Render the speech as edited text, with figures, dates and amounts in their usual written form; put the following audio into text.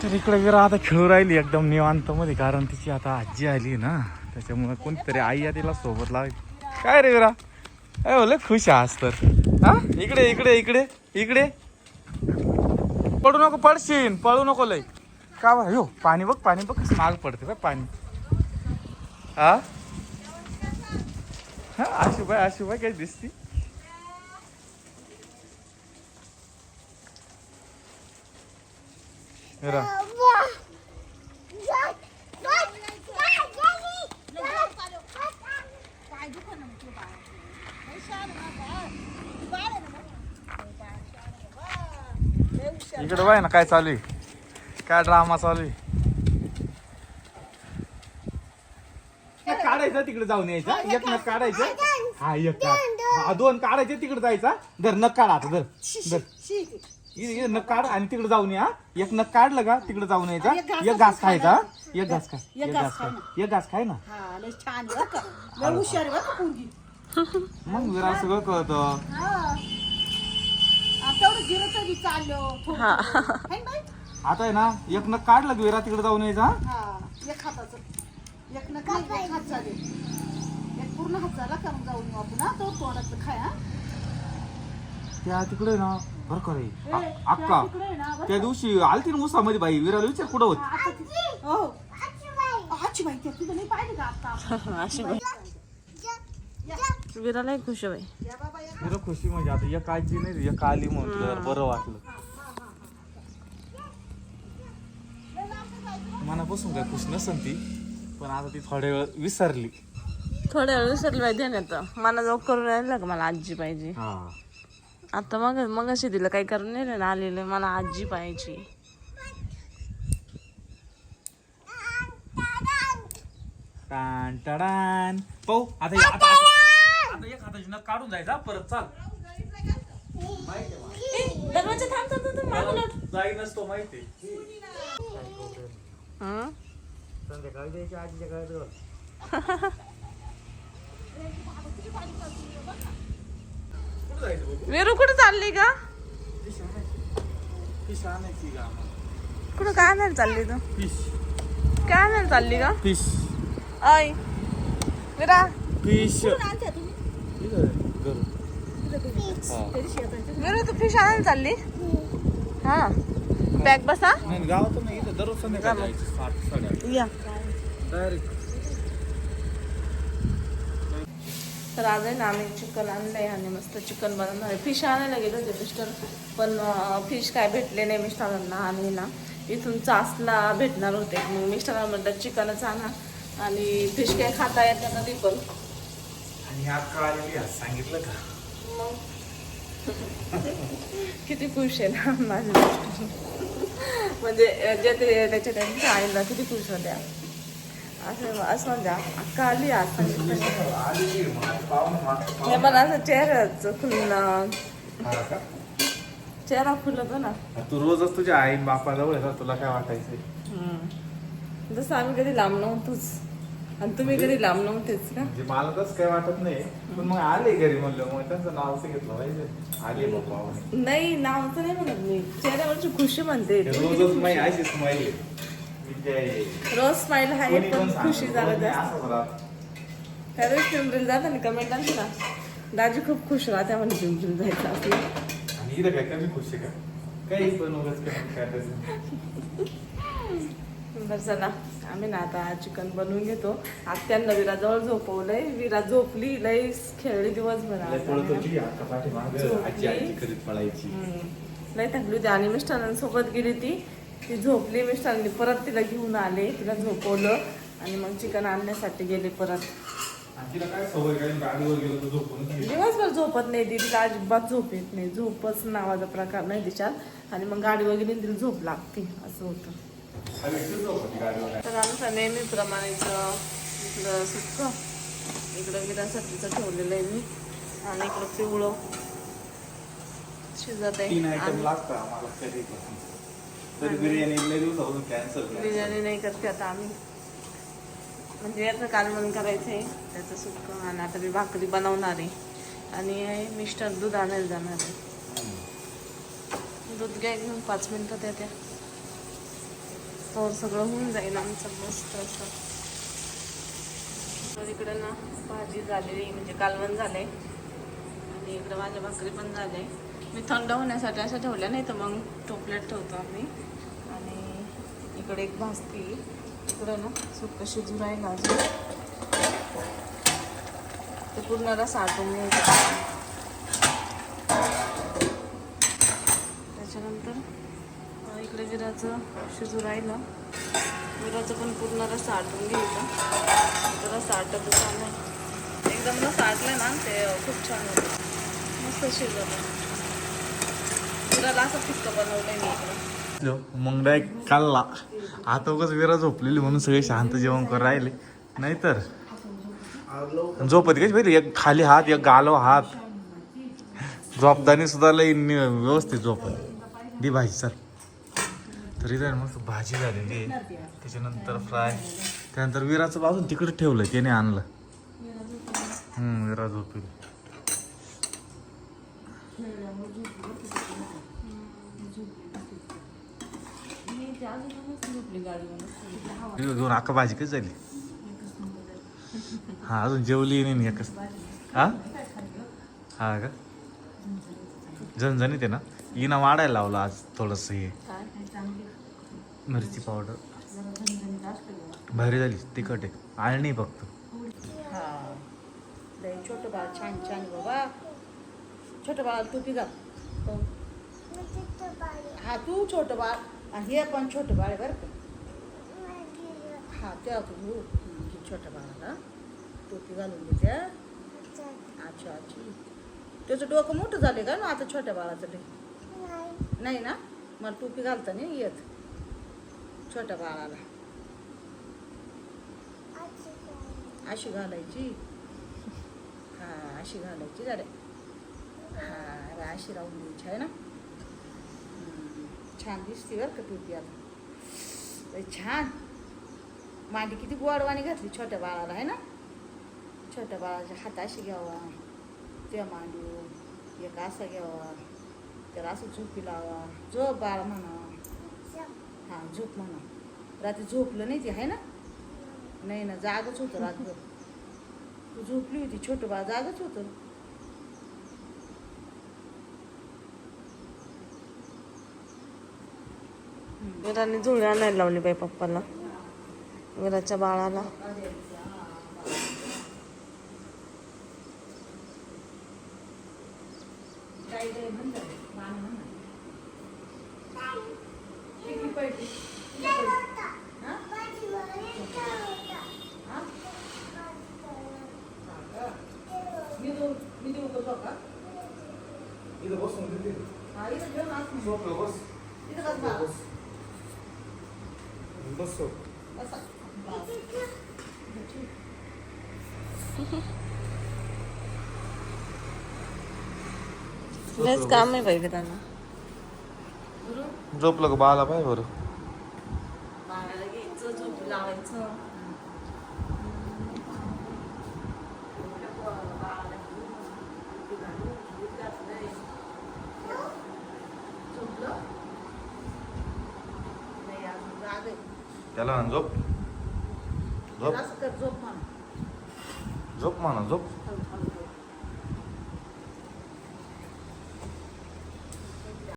तर इकडे विरा आता खेळू राहिली एकदम निवांत मध्ये, कारण तिची आता आजी आली ना, त्याच्यामुळे कोणतरी आई या तिला सोबत लावायची. काय रे विरा, काय बोल खुश आहेस तर? हा इकडे इकडे इकडे इकडे, पडू नको, पडशीन, पळू नको लय. का बा हो, पाणी बघ, पाणी बघ कसं माग पडते बघ पाणी. हा हा, आशुबाई आशुबाई काय दिसती. विरा इकडे बाय ना, काय चालू आहे, काय ड्रामा चालू आहे. काढायचं तिकडे जाऊन यायचं, एक नख काढायचं. हा एक काढ, दोन काढायचे तिकडे जायचा. धर नख काढ आता, धर धर नख काढ आणि तिकडे जाऊन या. एक नख काढलं का तिकडे जाऊन यायचा. एक घास खायचा, एक घास खाय, एक घास खाय, एक घास खाय ना. मग जरा सगळं कळतं. आता आहे ना, एक नख काढलं की विरा तिकडे जाऊन यायचा. एक हाताचं एक नका एक हात झाले, एक पूर्ण हात झाला का मग जाऊन आपण हा तो तोंडातलं खाय. हा त्या तिकडे ना बरं का रे अक्का, त्या दिवशी आलती ना उसामध्ये बाई, विराला विचार कुठं होत. हो आजी बाई त्या तिथं नाही पाहिजे का आता. अशी बाई विराला खुश बाई. विरा खुशी म्हणजे आता एक आजी नाही, एक आली म्हटलं बरं वाटलं. मनापासून काय खुश नसन ती, पण आता ती थोड्या वेळ विसरली. थोड्या वेळ विसरली पाहिजे ना, तर मला जाऊ करून राहिलं का मला आजी पाहिजे. आता मग अशी दिलं काही करून नाही ना आलेलं, मला आजी पाहिजे. टान टाडान पाहू आता आता एक हाताची नख काढून जायचा परत. चाल दरवाजा थांब जाई नसतो माहिती. संध्याकाळी द्यायची आजीच्या घराजवळ. वेरू कुठं चालली का? फिश आणायची का? कुठं काय आणायला चालली तू? फिश काय आणायला चालली का? फिश आई विरा फिश विरू तू फिश आणायला चालली? हा बॅग बसा. नाही गावातून नाही, इथं दररोज संध्याकाळी जायचं 7-8 या डायरेक्ट. तर आज आहे ना आम्ही चिकन आणलंय आणि मस्त चिकन बनवणार आहे. फिश आणायला गेलो होते मिस्टर, पण फिश काय भेटले नाही मिस्टरांना. आणि ना इथून चासला भेटणार होते, मग मिस्टरांना म्हटलं चिकनच आणा आणि फिश काय खाता येत ना कधी पण. आणि अक्का आलेली आज सांगितलं का? मग किती खुश आहे ना माझी मिस्टर, म्हणजे जे ते त्याच्या त्यांच्या आईला किती खुश होत्या. असं म्हणजे अक्का आली आज सांगितलं. हे मला असं चेहऱ्याचं खुलणं, चेहरा खुलतो ना. तू रोजच तुझ्या आई बापाजवळ आहे ना, तुला काय वाटायचंय? जसं आम्ही कधी लांब नव्हतोच आणि तुम्ही कधी लांब नव्हतेच का. म्हणजे मला तसं काय वाटत नाही, पण मग आले घरी म्हणलं मग त्यांचं नाव असं घेतलं पाहिजे. आले बाबा नाही, नावचं नाही म्हणत मी, चेहऱ्यावरची खुशी म्हणते. रोजच माझी अशी स्माईल रोज स्माईल आहे पण खुशी जरा जास्त. त्यावेळेस पिंपरीला जाता ना कमेंट आणते ना, दाजी खूप खुश राहते म्हणजे पिंपरीला जायचं आपलं. आणि इथं काय कमी खुशी का? काही पण उगाच काय बरं चला आम्ही ना आता चिकन बनवून घेतो. आत्यांना विराजवळ झोपवलंय, विरा झोपली, लई खेळली दिवसभर. लई थकली होती आणि मिस्टरांसोबत गेली ती झोपली. मिस्टरांनी परत तिला घेऊन आले, तिला झोपवलं आणि मग चिकन आणण्यासाठी गेले परत. दिवसभर झोपत नाही ती, तिला अजिबात झोप येत नाही, झोपच नावाचा प्रकार नाही तिच्यात. आणि मग गाडीवर गेली तिला झोप लागते, असं होतं. तर आमचं नेहमीप्रमाणे इकडं सुक्क, इकडं विरासाठीचं ठेवलेलं आहे मी, आणि इकडं पिवळं शिजत आहे. बिर्याणी नाही करते आता आम्ही, म्हणजे याचं कालवण करायचं आहे, त्याचं सुक्क. आणि आता मी भाकरी बनवणार आहे आणि मिस्टर दूध आणायला जाणार आहे. दूध घ्या घेऊन 5 मिनिटात येत्या. तर सगळं होऊन जाईल आमचं मस्त असं. तर इकडं ना भाजी झालेली म्हणजे कालवण झालंय आणि इकडं माझ्या भाकरी पण झाले. मी थंड होण्यासाठी अशा ठेवल्या नाही तर मग टोपल्यात ठेवतो आम्ही. आणि इकडे एक भाजती, इकडं ना सुक्क शिजू राहिलं अजून, ते पूर्ण रस आटून घ्यायचं. त्याच्यानंतर इकडे विराचं शिजू राहिलं, विराचं पण पूर्ण रस आटून घ्यायचं. रस आटत चाललं, एकदम रस आटलं ना ते खूप छान होतं, मस्त शिजवलं. विराला असं फिक्क बनवलंय मी इकडं. मग डायरेक्ट खाल्ला. आता उगाच विरा झोपलेली म्हणून सगळे शांत जेवण कर राहिले, नाहीतर झोपत कशी पाहिजे, एक खाली हात एक गालो हात. झोपताना सुद्धा लई व्यवस्थित झोपत दी भाजी. सर तरी जाईल मस्त भाजी झालेली आहे. त्याच्यानंतर फ्राय, त्यानंतर विराचं बाजून तिकडे ठेवलं, त्याने आणलं. विरा झोपेल. घेऊन अख्खा भाजी कशी झाली. हा अजून जेवली नाही एकच. हा हा का झणझणीत आहे ना. इना वाढायला लावलं आज थोडंसं हे मिरची पावडर. भारी झाली, तिखट आहे, आळणी फक्त. हा लय छोटं बाळ छान छान बाबा. छोटं बाळ टोपी घाल. हा तू छोटं बाळ आणि हे पण छोटं बाळ आहे बरं का. हा तेव्हा तू छोट्या बाळाला टोपी घालून देते. अच्छा अच्छा. त्याचं डोकं मोठं झाले का ना आता छोट्या बाळाचं ते. नाही ना, मला टोपी घालता नाही येत छोट्या बाळाला. अशी घालायची. हा अशी घालायची गाड्या. हा अशी राहून द्यायची आहे ना. छान दिसते बरं का टोपी आता. छान मांडी किती गोडवाणी घातली छोट्या बाळाला आहे ना. छोट्या बाळाच्या हात अशी घ्यावा, त्या मांडू एक असा घ्यावा, त्याला असं झोपी लावा. झोप बाळ म्हणा. हां झोप म्हणा. रात्री झोपलं नाही ती आहे ना. नाही ना, जागच होतं रात्रभर. तू झोपली होती, छोटं बाळ जागच होतं. विराने झोळी आणायला लावली बाई पप्पाला, विराच्या बाळाला. मी देऊ का का इथं बसून देते. हा इथं घेऊन आत मग. झोपलं बस. इथं बस बाळा. बस बसा. लयच काम आहे बाई त्यांना. झोपलं का बाळाला पाय बरं. बाळाला घ्यायचं, झोपी लावायचं. त्याला म्हण झोप. झोप असं कर, झोप म्हणा. झोप म्हणा झोप.